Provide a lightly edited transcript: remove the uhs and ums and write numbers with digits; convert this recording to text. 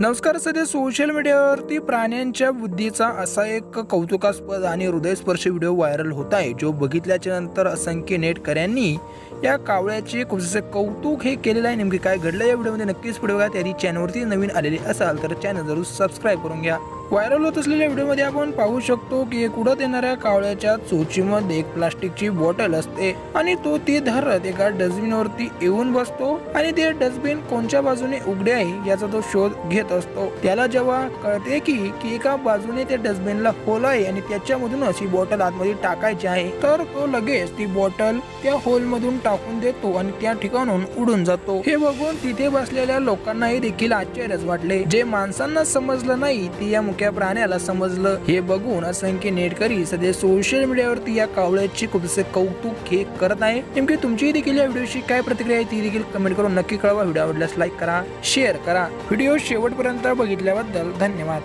नमस्कार. सध्या सोशल मीडियावरती प्राण्यांच्या बुद्धीचा असा एक कौतुकास्पद आणि हृदयस्पर्शी व्हिडिओ व्हायरल होत आहे, जो बघितल्याच्या नंतर असंख्य नेटकऱ्यांनी या कावळ्याचे खूपसे कौतुक हे केलेलं आहे. नेमके काय घडलं या व्हिडिओमध्ये नक्कीच पुढे बघा. त्याआधी चॅनलवरती नवीन आलेले असाल तर चॅनल जरूर सबस्क्राईब करून घ्या. व्हायरल होत असलेल्या व्हिडिओमध्ये आपण पाहू शकतो की एक उडत येणाऱ्या कावळ्याच्या चोचीमध्ये एक प्लास्टिकची बॉटल असते आणि तो ती धरत एका डस्टबिनवरती येऊन बसतो आणि ते डस्टबिन कोणत्या बाजूने उघडे आहे याचा तो शोध घेत असतो. त्याला जेव्हा कळते की एका बाजूने त्या डस्टबिनला होल आहे आणि त्याच्यामधूनच ही बॉटल आतमध्ये टाकायची आहे, तर तो लगेच ती बॉटल त्या होल मधून टाकून देतो आणि त्या ठिकाणून उडून जातो. हे बघून तिथे बसलेल्या लोकांनाही देखील आश्चर्यच वाटले. जे माणसांना समजलं नाही ते या मुक्या प्राण्याला समजलं. हे बघून असंख्य नेटकरी सध्या सोशल मीडियावरती या कावळ्याची खूपसे कौतुक हे करत आहे. नेमकी तुमची देखील या व्हिडिओशी काय प्रतिक्रिया आहे ती देखील कमेंट करून नक्की कळवा. व्हिडिओ आवडल्यास लाईक करा, शेअर करा. व्हिडिओ शेवटपर्यंत बघितल्याबद्दल धन्यवाद.